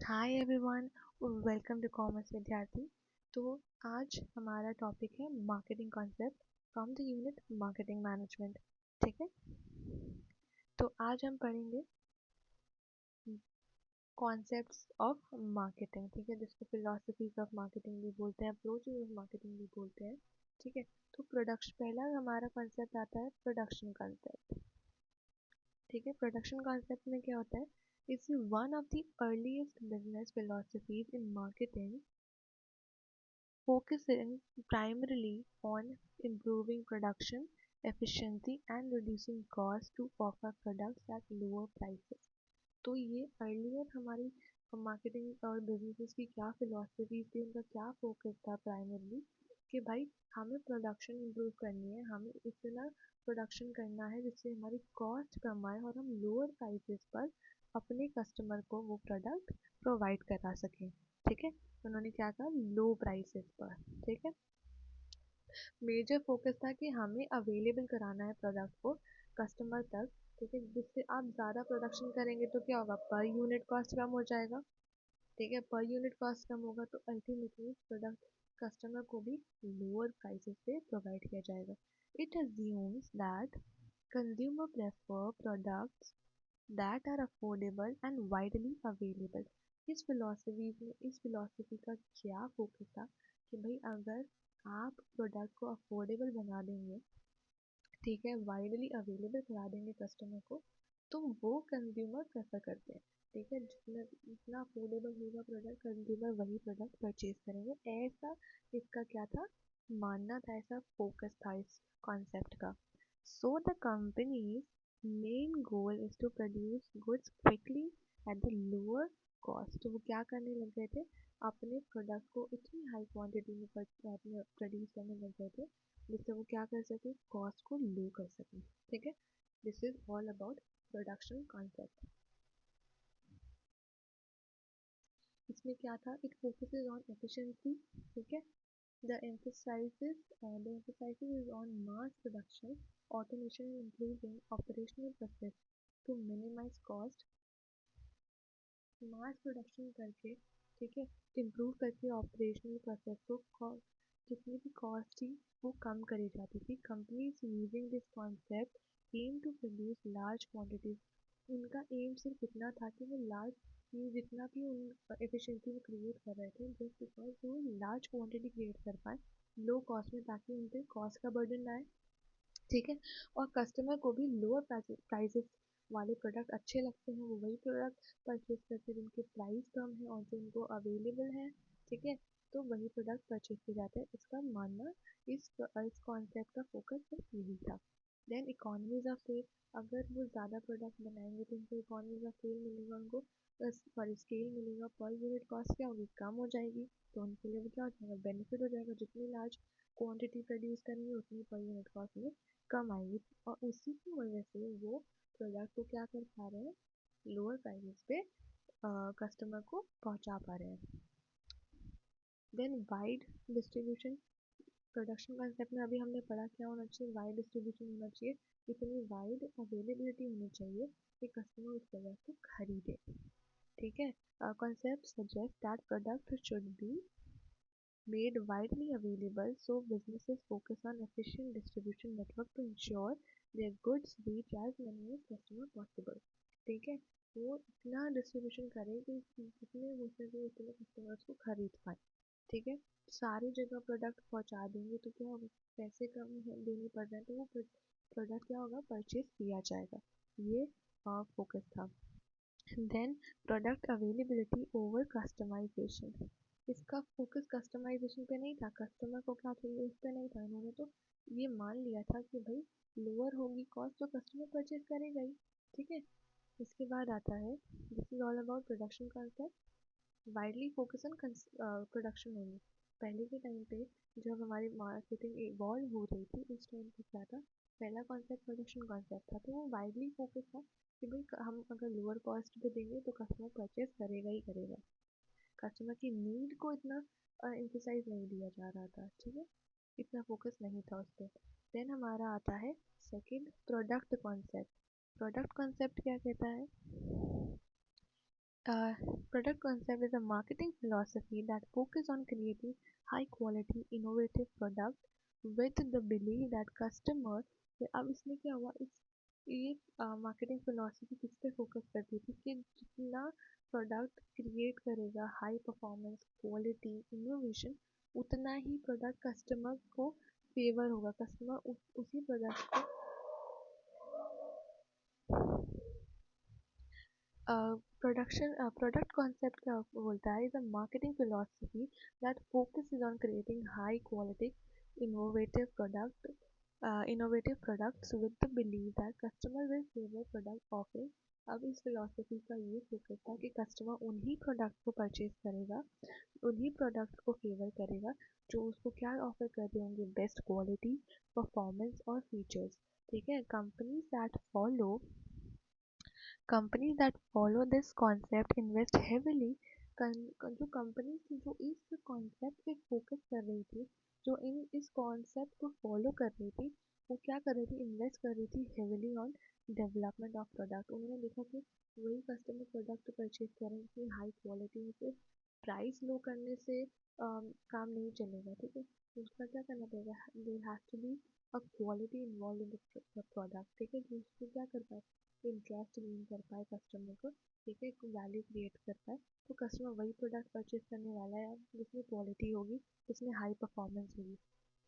Hi everyone, welcome to commerce Vidyarthi. तो आज हमारा टॉपिक है marketing concept from the unit marketing management. ठीक है, तो आज हम पढ़ेंगे कॉन्सेप्ट्स ऑफ मार्केटिंग। ठीक है, जिसको फिलोसफीज ऑफ मार्केटिंग भी बोलते हैं, अप्रोचेज ऑफ मार्केटिंग भी बोलते हैं। ठीक है, तो प्रोडक्शन पहला हमारा कॉन्सेप्ट आता है प्रोडक्शन कॉन्सेप्ट। ठीक है, प्रोडक्शन कॉन्सेप्ट में क्या होता है? It's one of the earliest business philosophies in marketing, focusing primarily on improving production efficiency and reducing costs to offer products at lower prices। तो ये अर्लियर हमारी मार्केटिंग और बिजनेसेस की क्या फिलॉसफीज थी, उनका क्या फोकस था प्राइमरली कि भाई हमें प्रोडक्शन इम्प्रूव करनी है, हमें इतना प्रोडक्शन करना है जिससे हमारी कॉस्ट कम आए और हम लोअर प्राइसेस पर अपने कस्टमर को वो प्रोडक्ट प्रोवाइड करा सकें। ठीक है, उन्होंने क्या कहा, लो प्राइसेस पर। ठीक है, मेजर फोकस था कि हमें अवेलेबल कराना है प्रोडक्ट को कस्टमर तक। ठीक है, जिससे आप ज़्यादा प्रोडक्शन करेंगे तो क्या होगा, पर यूनिट कॉस्ट कम हो जाएगा। ठीक है, पर यूनिट कॉस्ट कम होगा तो अल्टीमेटली प्रोडक्ट कस्टमर को भी लोअर प्राइसेस पे प्रोवाइड किया जाएगा। It assumes that consumer prefer products that are affordable and widely available. इस फिलॉसफी का क्या फोकस था कि भाई अगर आप प्रोडक्ट को अफोर्डेबल बना देंगे, ठीक है, वाइडली अवेलेबल करा देंगे कस्टमर को, तो वो कंज्यूमर प्रेफर करते हैं। ठीक है, जितना जितना अफोर्डेबल होगा प्रोडक्ट, कंज्यूमर वही प्रोडक्ट परचेज करेंगे। ऐसा इसका क्या था, मानना था, ऐसा फोकस था इस कॉन्सेप्ट का। So the companies main goal is to produce goods quickly at the lower cost. तो वो क्या करने लग गए थे, अपने प्रोडक्ट को इतनी हाई क्वांटिटी में प्रोड्यूस करने लग गए थे जिससे वो क्या कर सके, कॉस्ट को लो कर सके। ठीक है, this is all about production concept. इसमें क्या था, इट फोकसेस ऑन एफिशिएंसी। ठीक है, the emphasis is on mass production, automation and improving operational process to minimize cost। Mass production करके, ठीक है, इम्प्रूव करके ऑपरेशनल प्रोसेस को जितनी भी कॉस्ट थी वो कम करी जाती थी। Companies using this concept aim to produce large quantities. उनका एम सिर्फ इतना था कि वो लार्ज ये जितना भी उन एफिशिएंसी वो क्रिएट कर रहे थे, जस्ट बिकॉज वो लार्ज क्वांटिटी क्रिएट कर पाए लो कॉस्ट में, ताकि उन पर कॉस्ट का बर्डन ना आए। ठीक है, और कस्टमर को भी लोअर प्राइसेस वाले प्रोडक्ट अच्छे लगते हैं, वो वही प्रोडक्ट परचेज करते हैं जिनके प्राइस कम है और जो उनको अवेलेबल है। ठीक है, तो वही प्रोडक्ट परचेज किए जाते हैं। इसका मानना, इस कॉन्सेप्ट का फोकस सिर्फ यही था। देन इकोनॉमीज ऑफ सेल, अगर वो ज़्यादा प्रोडक्ट बनाएंगे तो उनको इकोनॉमीज ऑफ सेल मिलेगा, उनको सॉरी स्केल मिलेगा, पर यूनिट कॉस्ट क्या होगी, कम हो जाएगी। तो उनके लिए वो क्या हो जाएगा, बेनिफिट हो जाएगा। जितनी लार्ज क्वांटिटी प्रोड्यूस करेंगे उतनी पर यूनिट कॉस्ट में कम आएगी, और उसी की वजह से वो प्रोडक्ट को क्या कर पा रहे हैं, लोअर प्राइसेस पे कस्टमर को पहुंचा पा रहे हैं। Then wide distribution, production concept में अभी हमने पढ़ा क्या होना चाहिए, वाइड डिस्ट्रीब्यूशन होना चाहिए, इतनी वाइड अवेलेबिलिटी होनी चाहिए कि कस्टमर उस प्रोडक्ट को खरीदे। ठीक है, concept suggest that product should be made widely available, so businesses focus on efficient distribution network to ensure their goods reach as many as customer possible। ठीक है, वो इतना डिस्ट्रीब्यूशन करें कि जितने हो सके उतने कस्टमर्स को खरीद पाए। ठीक है, सारी जगह प्रोडक्ट पहुंचा देंगे तो क्या होगा, पैसे कम देने पड़ रहे हैं तो वो प्रोडक्ट क्या होगा, परचेज किया जाएगा। ये फोकस था। Then product availability over customization, इसका फोकस कस्टमाइजेशन पे नहीं था, कस्टमर को क्या चाहिए उस पे नहीं था। इन्होंने तो ये मान लिया था कि भाई लोअर होगी कॉस्ट तो कस्टमर परचेज करेगा ही। ठीक है, इसके बाद आता है, this is all about production concept, widely focus on production only. पहले के टाइम पे जब हमारी मार्केटिंग इवॉल्व हो रही थी उस टाइम पे क्या था, पहला कॉन्सेप्ट प्रोडक्शन कॉन्सेप्ट था, तो वो वाइडली फोकस था कि भाई हम अगर लोअर कॉस्ट पे देंगे तो कस्टमर परचेज करेगा ही करेगा। कस्टमर की नीड को इतना एम्फसाइज नहीं दिया जा रहा था। ठीक है, इतना फोकस नहीं था उस पर। देन हमारा आता है second, product concept. Product concept क्या कहता है, Product concept is a marketing philosophy that focuses on creating high quality, innovative product with the belief that customer अब इसमें क्या हुआ इस ये मार्केटिंग फिलॉसफी किस पे फोकस करती थी कि जितना प्रोडक्ट क्रिएट करेगा हाई परफॉर्मेंस क्वालिटी इनोवेशन उतना ही प्रोडक्ट कस्टमर को फेवर होगा कस्टमर उसी प्रोडक्ट को product concept क्या बोलता है is a marketing philosophy that focuses on creating high quality innovative products with the belief that customer will favor product offering. अब इस फिलॉसफी का ये फोकस था कि कस्टमर उन्हीं प्रोडक्ट को परचेज करेगा उन्हीं प्रोडक्ट को फेवर करेगा जो उसको क्या ऑफर कर रहे होंगे बेस्ट क्वालिटी परफॉर्मेंस और फीचर्स ठीक है Companies that follow this concept invest heavily जो कंपनी थी जो इस कॉन्सेप्ट पे फोकस कर रही थी जो इस कॉन्सेप्ट को फॉलो कर रही थी वो क्या कर रही थी इन्वेस्ट कर रही थी heavily on development of product उन्होंने देखा कि वही कस्टमर प्रोडक्ट परचेज करें हाई क्वालिटी में सिर्फ प्राइस लो करने से काम नहीं चलेगा ठीक है उसका क्या करना पड़ेगा there has to be a quality involve in the product ठीक है जो उसको क्या कर पाए इंटरेस्ट गेन कर पाए कस्टमर को ठीक है वैल्यू क्रिएट कर पाए तो कस्टमर वही प्रोडक्ट परचेज करने वाला है जिसमें क्वालिटी होगी जिसमें हाई परफॉर्मेंस होगी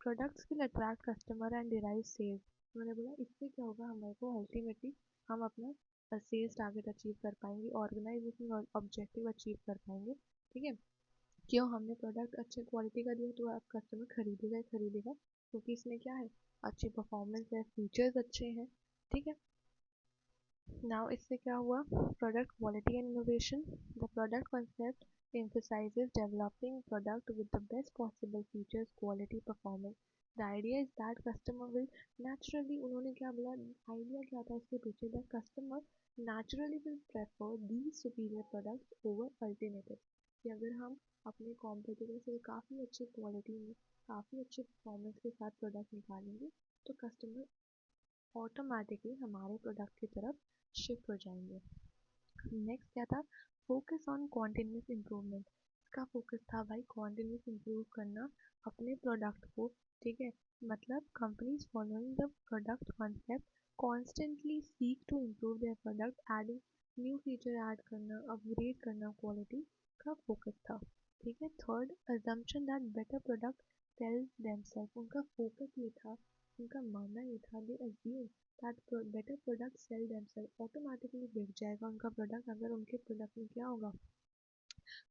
products will attract customer and derive sales उन्होंने बोला इससे क्या होगा हमारे को अल्टीमेटली हम अपना सेल्स टारगेट अचीव कर पाएंगे ऑर्गेनाइजेशन ऑब्जेक्टिव अचीव कर पाएंगे ठीक है क्यों हमने प्रोडक्ट अच्छे क्वालिटी का दिया तो आप कस्टमर खरीदेगा ही खरीदेगा क्योंकि इसमें क्या है अच्छी परफॉर्मेंस है फीचर्स अच्छे हैं ठीक है Now इससे क्या हुआ product quality and innovation the product concept emphasizes developing product with the best possible features quality performance the idea is that customer will naturally उन्होंने क्या बोला आइडिया क्या था इसके पीछे that customer naturally will prefer these superior products over alternatives कि अगर हम अपने कॉम्पिटिटर से काफ़ी अच्छी क्वालिटी में काफ़ी अच्छे परफॉर्मेंस के साथ प्रोडक्ट निकालेंगे तो कस्टमर ऑटोमेटिकली हमारे प्रोडक्ट की तरफ शिफ्ट हो जाएंगे नेक्स्ट क्या था फोकस ऑन कॉन्टिन्यूस इम्प्रूवमेंट इसका फोकस था भाई कॉन्टिन्यूस इम्प्रूव करना अपने प्रोडक्ट को ठीक है मतलब companies following the product concept constantly seek to improve their product adding new feature add करना अपग्रेड करना क्वालिटी का फोकस था ठीक है third assumption that better product sells themselves उनका फोकस ये था उनका मानना ये था they assume that better product sell themselves automatically बिक जाएगा उनका प्रोडक्ट अगर उनके प्रोडक्ट में क्या होगा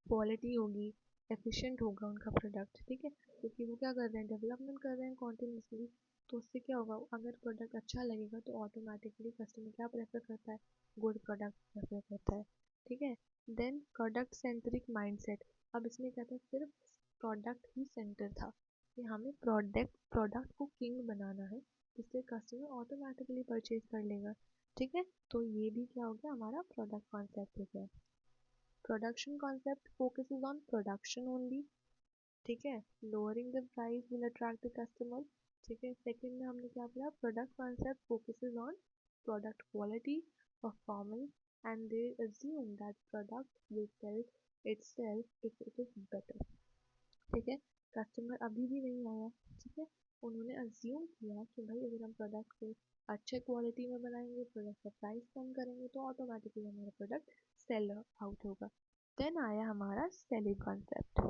क्वालिटी होगी एफिशिएंट होगा उनका प्रोडक्ट ठीक है क्योंकि वो क्या कर रहे हैं डेवलपमेंट कर रहे हैं कॉन्टिन्यूसली तो उससे क्या होगा अगर प्रोडक्ट अच्छा लगेगा तो ऑटोमेटिकली कस्टमर क्या प्रेफर करता है गुड प्रोडक्ट प्रेफर करता है ठीक है देन प्रोडक्ट सेंट्रिक माइंडसेट अब इसमें क्या था सिर्फ प्रोडक्ट ही सेंटर था कि हमें प्रोडक्ट को किंग बनाना है जिससे कस्टमर ऑटोमेटिकली परचेज कर लेगा ठीक है तो ये भी क्या हो गया हमारा प्रोडक्ट कॉन्सेप्ट हो गया production concept focuses on production only ठीक है lowering the price will attract the customer ठीक है सेकंड में हमने क्या बोला product concept focuses on product quality performance and they assume that product will sell itself if it is better ठीक है कस्टमर अभी भी नहीं आया ठीक है उन्होंने अज्यूम किया कि भाई अगर हम प्रोडक्ट को अच्छे क्वालिटी में बनाएंगे प्रोडक्ट का प्राइस कम करेंगे तो ऑटोमेटिकली हमारा प्रोडक्ट सेल आउट होगा देन आया हमारा सेलिंग कॉन्सेप्ट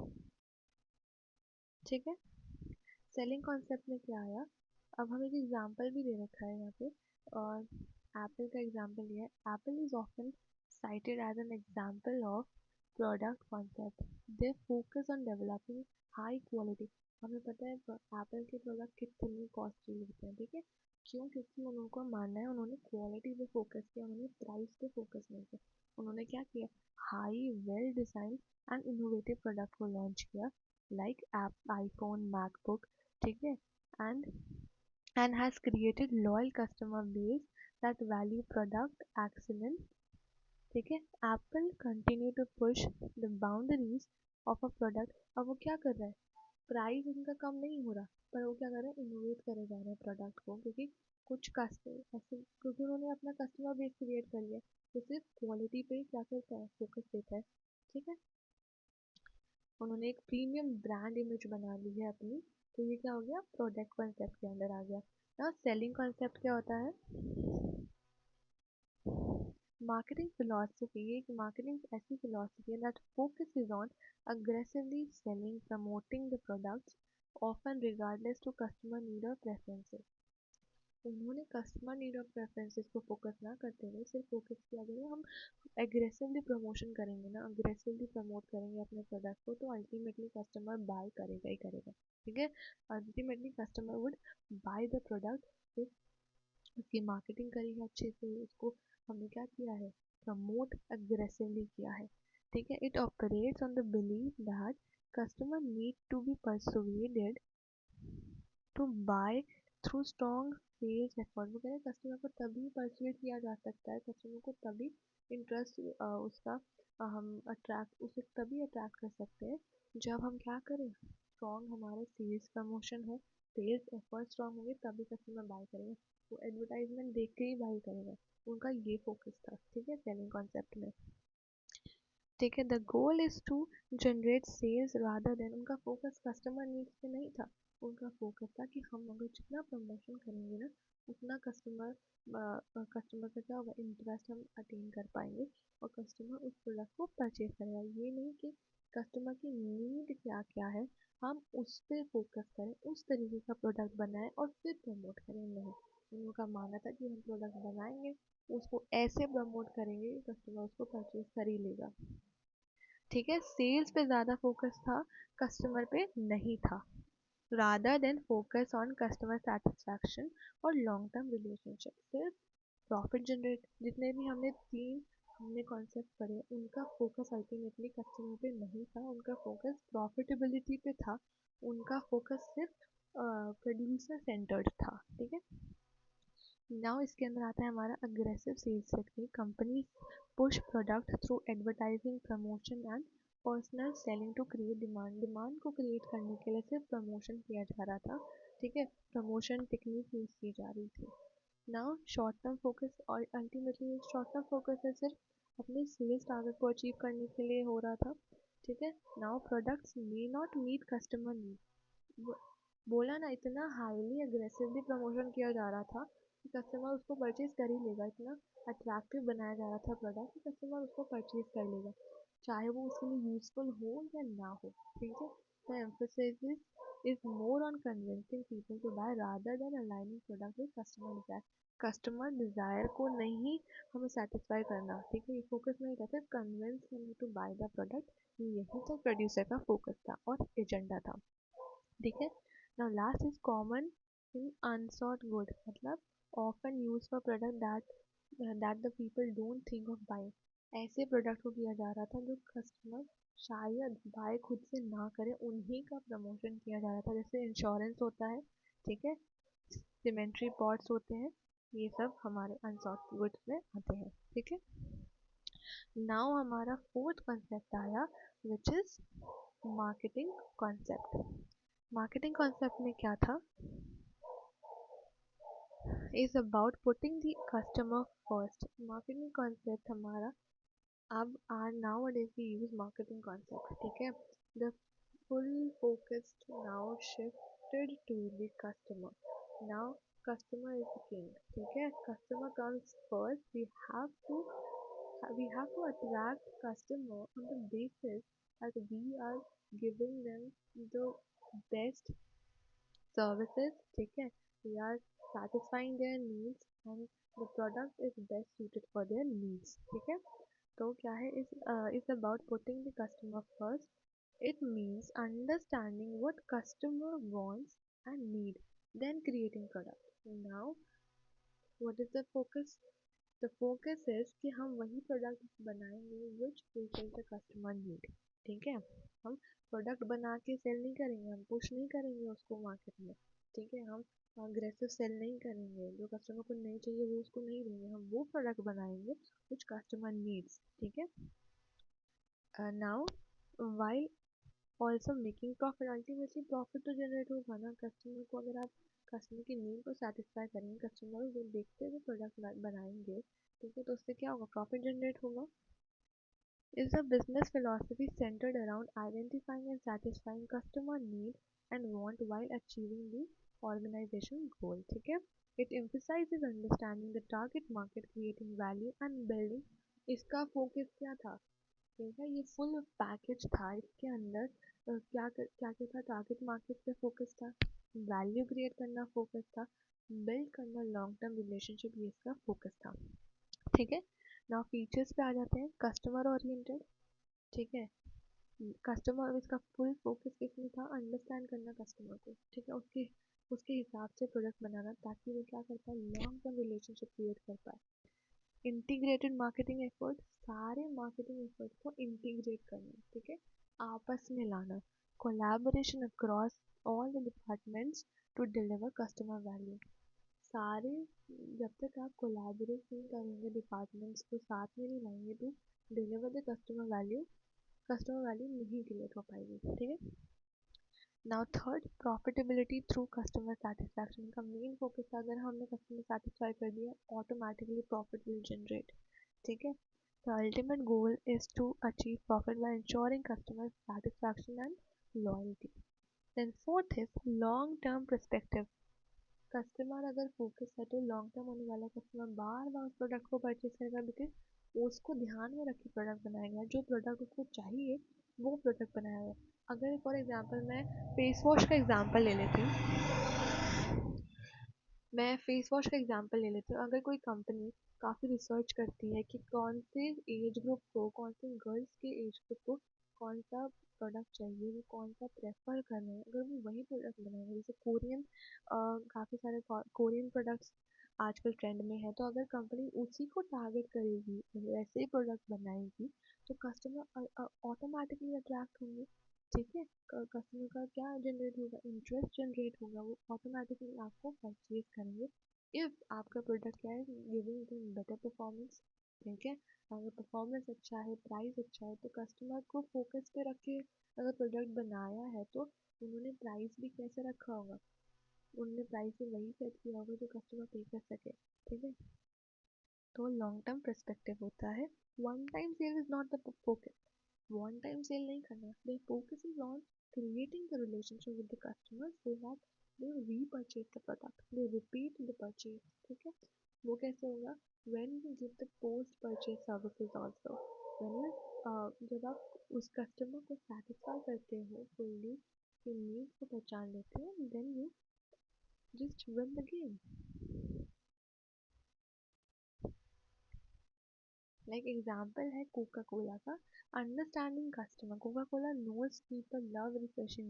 ठीक है सेलिंग कॉन्सेप्ट में क्या आया अब हमें एक एग्जांपल भी दे रखा है यहाँ पे और एप्पल का एग्जांपल लिया है Apple is often cited as an example of product concept. They focus on developing high quality. हमें पता है एप्पल के प्रोडक्ट कितने कॉस्टली होते हैं ठीक है क्यों क्योंकि उनको मानना है उन्होंने क्वालिटी पे फोकस किया उन्होंने प्राइस पे फोकस नहीं किया उन्होंने क्या किया high well design and innovative product को लॉन्च किया लाइक ऐप आईफोन मैकबुक ठीक है and has created loyal customer base that value product excellence ठीक है Apple continue to push the boundaries of a product अब वो क्या कर रहा है प्राइस उनका कम नहीं हो रहा पर वो क्या कर रहे हैं इनोवेट करे जा रहे हैं प्रोडक्ट को क्योंकि कुछ कस्टमर ऐसे क्योंकि उन्होंने अपना कस्टमर बेस क्रिएट कर लिया तो सिर्फ क्वालिटी पे क्या करता है फोकस देता है ठीक उन्होंने एक प्रीमियम ब्रांड इमेज बना ली है अपनी, तो ये क्या हो गया, प्रोडक्ट कॉन्सेप्ट के अंदर आ गया। ना सेलिंग कॉन्सेप्ट क्या होता है, मार्केटिंग फिलॉसफी, एक मार्केटिंग ऐसी फिलॉसफी है that focuses on aggressively selling, promoting the products, often regardless to customer need or preferences। उन्होंने कस्टमर नीड और प्रेफरेंसेस को फोकस ना करते हुए सिर्फ फोकस किया गया हम एग्रेसिवली प्रमोशन करेंगे ना, अग्रेसिवली प्रमोट करेंगे अपने प्रोडक्ट को, तो अल्टीमेटली कस्टमर बाय करेगा ही करेगा। ठीक है, ultimately customer would by the product if उसकी मार्केटिंग करी है अच्छे से, उसको हमने क्या किया है, प्रमोट अग्रेसिवली किया है। ठीक है, it operates on the belief that customer need to be persuaded to buy through strong sales effort. वो कह रहे हैं कस्टमर को तभी परसुएड किया जा सकता है, कस्टमर को तभी इंटरेस्ट उसका हम अट्रैक्ट, उसे तभी अट्रैक्ट कर सकते हैं जब हम क्या करें, स्ट्रॉन्ग हमारे सेल्स प्रमोशन हो, सेल्स एफर्ट स्ट्रॉन्ग होंगे तभी कस्टमर बाय करेगा, वो एडवर्टाइजमेंट देख के ही बाय करेगा। उनका ये फोकस था, ठीक है, सेलिंग कॉन्सेप्ट में। ठीक है, the goal is to generate sales rather than, उनका फोकस कस्टमर नीड्स पे नहीं था, उनका फोकस था कि हम अगर जितना प्रमोशन करेंगे ना उतना कस्टमर का क्या होगा, इंटरेस्ट हम अटेन कर पाएंगे और कस्टमर उस प्रोडक्ट को परचेज करेगा। ये नहीं कि कस्टमर की नीड क्या क्या है हम उस पर फोकस करें, उस तरीके का प्रोडक्ट बनाएं और फिर प्रमोट करें, नहीं, उनका मानना था कि हम प्रोडक्ट बनाएंगे उसको ऐसे प्रमोट करेंगे कि कस्टमर उसको परचेज कर ही लेगा। ठीक है, सेल्स पे ज़्यादा फोकस था, कस्टमर पे नहीं था, rather than focus on customer satisfaction और लॉन्ग टर्म रिलेशनशिप। सिर्फ प्रॉफिट जनरेट, जितने भी हमने कॉन्सेप्ट पढ़े उनका फोकस अल्टीमेटली कस्टमर पे नहीं था, उनका फोकस प्रॉफिटेबिलिटी पे था, उनका फोकस सिर्फ प्रोड्यूसर सेंटर्ड था। ठीक है, नाउ इसके अंदर आता है हमारा aggressive sales technique. Company push product through advertising, promotion and personal selling to create demand. Demand को क्रिएट करने के लिए सिर्फ प्रमोशन किया जा रहा था। ठीक है, प्रमोशन टेक्निक यूज की जा रही थी। नाउ शॉर्ट टर्म फोकस, और अल्टीमेटली शॉर्ट टर्म फोकस है सिर्फ अपने सेल्स टारगेट को अचीव करने के लिए हो रहा था। ठीक है, now products may not meet customer need, बोला ना, इतना हाईली अग्रेसिवली प्रमोशन किया जा रहा था कि कस्टमर उसको परचेज कर ही लेगा, इतना अट्रैक्टिव बनाया जा रहा था प्रोडक्ट कि कस्टमर उसको परचेज कर लेगा, चाहे वो उसके लिए यूजफुल हो या ना हो। ठीक है, the emphasis is more on convincing people to buy rather than aligning product with customer desire. Customer desire को नहीं हमें सेटिस्फाई करना, ठीक है, ये फोकस नहीं था, सिर्फ कन्विंस करना टू बाय द प्रोडक्ट, यही तो प्रोड्यूसर का फोकस था और एजेंडा था। ठीक है, now last is common in unsought good, मतलब often used for product that the people don't think of buying। ऐसे प्रोडक्ट को किया जा रहा था जो कस्टमर शायद बाय खुद से ना करे, उन्हीं का प्रमोशन किया जा रहा था, जैसे इंश्योरेंस होता है, ठीक है, सीमेंट्री पॉट्स होते हैं, ये सब हमारे अनसॉट गुड्स में आते हैं। ठीक है, नाउ हमारा फोर्थ कॉन्सेप्ट आया which is marketing concept. Marketing concept में क्या था, is about putting the customer first. Marketing concept हमारा, अब or nowadays we use marketing concept. ठीक है, the full focus now shifted to the customer. Now customer is the king. ठीक है, customer comes first, we have to attract customer on the basis that we are giving them the best services। ठीक है, we are satisfying their needs and the product is best suited for their needs। ठीक है, तो क्या है, is about putting the customer first। it means understanding what customer wants and need, then creating product। now what is the focus, the focus is कि हम वही product बनाएंगे which fulfill the customer need। ठीक है, हम product बना के cell नहीं करेंगे, हम पुश नहीं करेंगे उसको मार्केट में। ठीक है, हम अग्रेसिव सेल नहीं करेंगे, जो कस्टमर को नहीं चाहिए वो उसको नहीं देंगे, हम वो प्रोडक्ट बनाएंगे which customer needs। ठीक है, now while also making profit, ultimately profit तो जनरेट होगा ना, कस्टमर को अगर आप कस्टमर की नीड को सेटिस्फाई करेंगे, कस्टमर को देखते हुए प्रोडक्ट बनाएंगे, ठीक है, तो उससे क्या होगा, प्रॉफिट जनरेट होगा। is a business philosophy centered around identifying and satisfying customer need and want while achieving the organization goal. ठीक है? It emphasizes understanding the target market, creating value and building. इसका फोकस क्या था? ठीक है, ये full package था। इसके अंदर क्या क्या क्या था? टारगेट मार्केट पे फोकस था, वैल्यू क्रिएट करना फोकस था, बिल्ड करना लॉन्ग टर्म रिलेशनशिप, ये इसका फोकस था। ठीक है, नाउ फीचर्स पे आ जाते हैं। कस्टमर ओरिएंटेड, ठीक है, कस्टमर, इसका फुल फोकस किसमें था? अंडरस्टैंड करना कस्टमर को, ठीक है, उसके उसके हिसाब से प्रोडक्ट बनाना, ताकि वो क्या कर पाए? लॉन्ग टर्म रिलेशनशिप क्रिएट कर पाए। इंटीग्रेटेड मार्केटिंग एफर्ट, सारे मार्केटिंग एफर्ट को इंटीग्रेट करना, ठीक है, आपस में लाना। Collaboration across all the departments to deliver customer value. सारे, जब तक आप कोलैबोरेट नहीं करेंगे, डिपार्टमेंट्स को साथ में नहीं लाएंगे, तो डिलीवर द कस्टमर वैल्यू नहीं क्रिएट हो पाएगी। ठीक है, now third, profitability through customer satisfaction का मेन फोकस था। अगर हमने कस्टमर सेटिस्फाई कर दिया, ऑटोमेटिकली प्रॉफिट विल जनरेट। ठीक है, the ultimate goal is to achieve profit by ensuring customer satisfaction and loyalty. Then fourth is long term perspective. Customer अगर focus है तो लॉन्ग टर्म होने वाला कस्टमर बार बार उस प्रोडक्ट को परचेज करेगा, बिकॉज उसको ध्यान में रख के प्रोडक्ट बनाएगा। जो प्रोडक्ट उसको चाहिए वो प्रोडक्ट बनाएगा। अगर फॉर एग्जांपल मैं फेस वॉश का एग्जांपल ले लेती हूँ, अगर कोई कंपनी काफ़ी रिसर्च करती है कि कौन से एज ग्रुप को, कौन से गर्ल्स के एज ग्रुप को कौन सा प्रोडक्ट चाहिए, वो कौन सा प्रेफर कर रहे हैं, अगर वो वही प्रोडक्ट बनाएंगे, जैसे कोरियन, काफ़ी सारे कोरियन प्रोडक्ट्स आजकल ट्रेंड में है, तो अगर कंपनी उसी को टारगेट करेगी, वैसे ही प्रोडक्ट बनाएगी, तो कस्टमर ऑटोमेटिकली अट्रैक्ट होंगे। ठीक है, कस्टमर का क्या जनरेट होगा? इंटरेस्ट जनरेट होगा, वो ऑटोमेटिकली आपको परचेज करेंगे। इफ़ आपका प्रोडक्ट क्या है? Giving them better performance. ठीक है, अगर परफॉर्मेंस अच्छा है, प्राइस अच्छा है, तो कस्टमर को फोकस पे रख के अगर प्रोडक्ट बनाया है, तो उन्होंने प्राइस भी कैसे रखा होगा? उन्होंने प्राइस भी वही सेट किया होगा जो कस्टमर पे कर सके। ठीक है, तो लॉन्ग टर्म पर्सपेक्टिव होता है। One time sale is not the focus. One time sale नहीं करना, their focus is on creating the relationship with the customers so that they repurchase the product, they repeat the purchase। ठीक है, वो कैसे होगा? when you give the post purchase services also, when you जब आप उस कस्टमर को satisfy करते हो, फुल्ली उसकी नीड को पहचान लेते हो, then you just win the game। Like example है कोका कोला का। Understanding customer, Coca Cola knows people love refreshing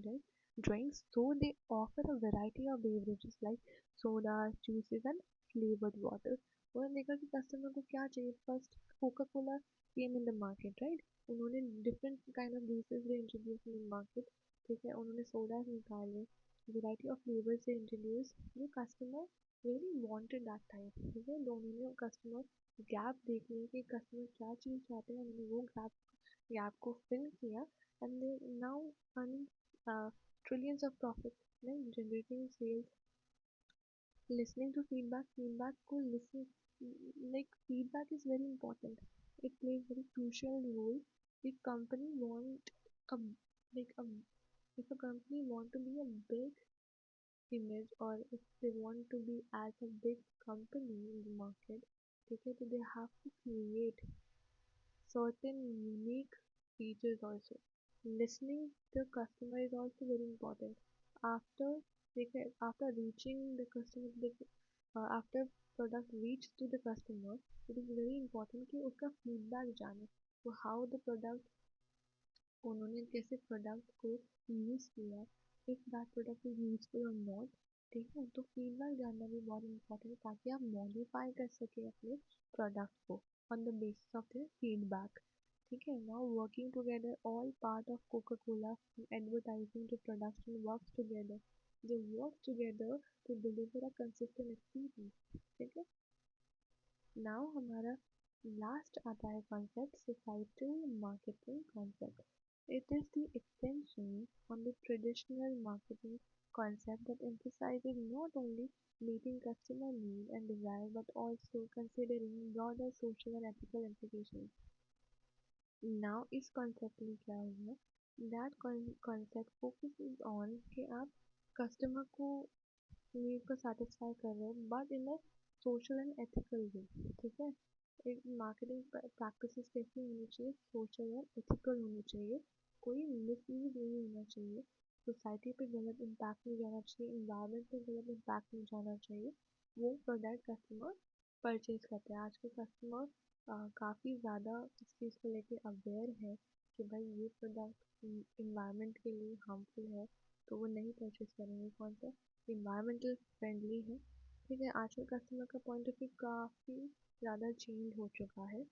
drinks, so they offer a variety of beverages like sodas, juices and flavored water। उन्होंने देखा कि customer को क्या चाहिए। First Coca Cola came in the market, right, उन्होंने different kind of juices भी introduce इन market. ठीक है, उन्होंने सोडाज निकाले, वैरायटी ऑफ फ्लेवर से इंट्रोड्यूस, जो customer really wanted that time. ठीक है, दोनों ने कस्टमर गैप देख लिया कि कस्टमर क्या चीज़ चाहते हैं, उन्होंने वो गैप को फिल किया, and they now earning trillions of profit, like generating sales. Listening to feedback को listen, like feedback is very important, it plays very crucial role. if company want a like a if a company want to be a big image, or if they want to be as a big company in the market, ठीक है, तो they have to create certain unique features also. Listening to the customer is also very important. After after reaching the customer, after product reach to the customer, it is very important कि उसका feedback जाने, तो how the product, उन्होंने कैसे product को use किया, if that product is useful और not. ठीक है, तो फीडबैक जानना भी बहुत इंपॉर्टेंट है, ताकि आप मॉडिफाई कर सकें अपने प्रोडक्ट को on the basis of their feedback. ठीक है, now working together, all part of Coca Cola advertising to production work together, they work together to deliver a consistent experience. ठीक है, नाउ हमारा लास्ट आता है concept, societal marketing concept. It is the extension on the traditional marketing concept that emphasizes not only meeting customer need and desire, but also considering broader social and ethical implications. Now इस concept में क्या हुआ, that concept focuses on कि आप customer को need को satisfy कर रहे हो but in a social and ethical way. ठीक है, एक मार्केटिंग प्रैक्टिसेस कैसी होनी चाहिए, सोशल और एथिकल होनी चाहिए, कोई मिसयूज नहीं होना चाहिए, सोसाइटी पे गलत इम्पैक्ट नहीं जाना चाहिए, इन्वायरमेंट पे गलत इम्पैक्ट नहीं जाना चाहिए, वो प्रोडक्ट कस्टमर परचेज करते हैं। आज के कस्टमर काफ़ी ज़्यादा इस चीज़ को लेके अवेयर है कि भाई ये प्रोडक्ट इन्वायरमेंट के लिए हार्मफुल है, तो वो नहीं परचेज करेंगे। कौन सा इन्वायरमेंटल फ्रेंडली है। ठीक है, आजकल कस्टमर का पॉइंट ऑफ व्यू काफ़ी ज़्यादा चेंज हो चुका है।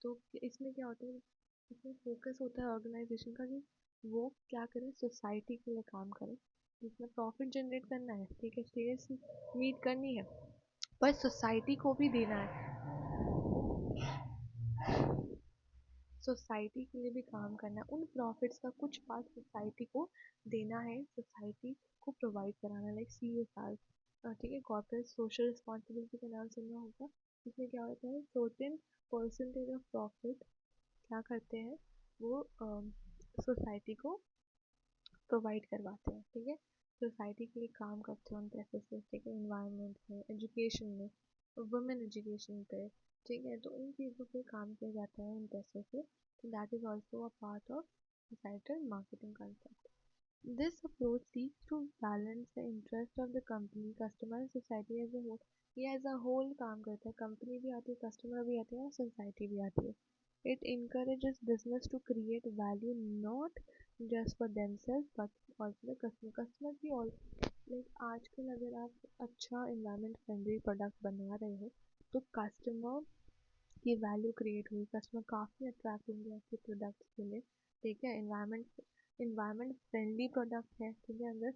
तो इसमें क्या होता है, इसमें फोकस होता है ऑर्गेनाइजेशन का कि वो क्या करें, सोसाइटी के लिए काम करें, जिसमें प्रॉफिट जनरेट करना है, ठीक है, सेल्स मीट करनी है, पर सोसाइटी को भी देना है, सोसाइटी के लिए भी काम करना है, उन प्रॉफिट्स का कुछ पार्ट सोसाइटी को देना है, सोसाइटी को प्रोवाइड कराना, लाइक CSR। ठीक है, कॉर्पोरेट सोशल रिस्पॉन्सिबिलिटी का नाम सुना होगा। इसमें क्या होता है, सर्टेन परसेंटेज ऑफ प्रॉफिट क्या करते हैं, वो सोसाइटी को प्रोवाइड करवाते हैं। ठीक है, सोसाइटी के लिए काम करते हैं उन पैसे से। ठीक है, इन्वायरमेंट में, एजुकेशन में, वुमेन एजुकेशन पे। ठीक है, तो इन चीज़ों पे काम किया जाता है उन पैसों से। तो that is also a part of societal marketing concept. This approach seeks to balance the interest of the company, customer and society as a whole। ये एज अ होल काम करता है, कंपनी भी आती है, कस्टमर भी आते हैं और सोसाइटी भी आती है। It encourages business to create value not just for themselves but also the customer। Customer की और लाइक आजकल अगर आप अच्छा इन्वायरमेंट फ्रेंडली प्रोडक्ट बना रहे हो तो कस्टमर की वैल्यू क्रिएट हुई, कस्टमर काफ़ी अट्रैक्ट होंगे आपके प्रोडक्ट्स के लिए। ठीक है, इन्वायरमेंट फ्रेंडली प्रोडक्ट है। ठीक है, अगर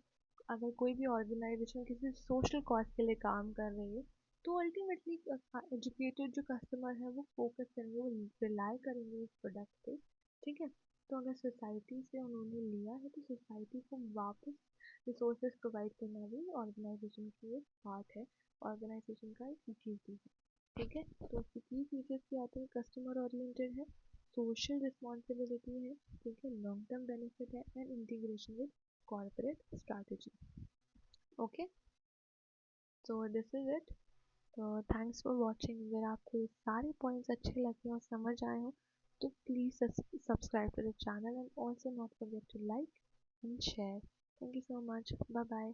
अगर कोई भी ऑर्गेनाइजेशन किसी सोशल कॉज के लिए काम कर रही है तो अल्टीमेटली एजुकेटेड जो कस्टमर है वो फोकस करेंगे, वो रिलाई करेंगे उस प्रोडक्ट पे। ठीक है, तो अगर सोसाइटी से उन्होंने लिया है तो सोसाइटी को वापस रिसोर्सेज प्रोवाइड करना भी ऑर्गेनाइजेशन की एक पार्ट है, ऑर्गेनाइजेशन का एक ड्यूटी है। ठीक है, तो उसके की फीचर्स क्या आते हैं, कस्टमर ओरिएंटेड है, सोशल रिस्पॉन्सिबिलिटी है, ठीक है, लॉन्ग टर्म बेनिफिट है and integration with corporate strategy. Okay, so this is it. तो थैंक्स फॉर वॉचिंग। अगर आपको ये सारे पॉइंट्स अच्छे लगे और समझ आए हो तो please subscribe to the channel and also not forget to like and share. Thank you so much, bye bye.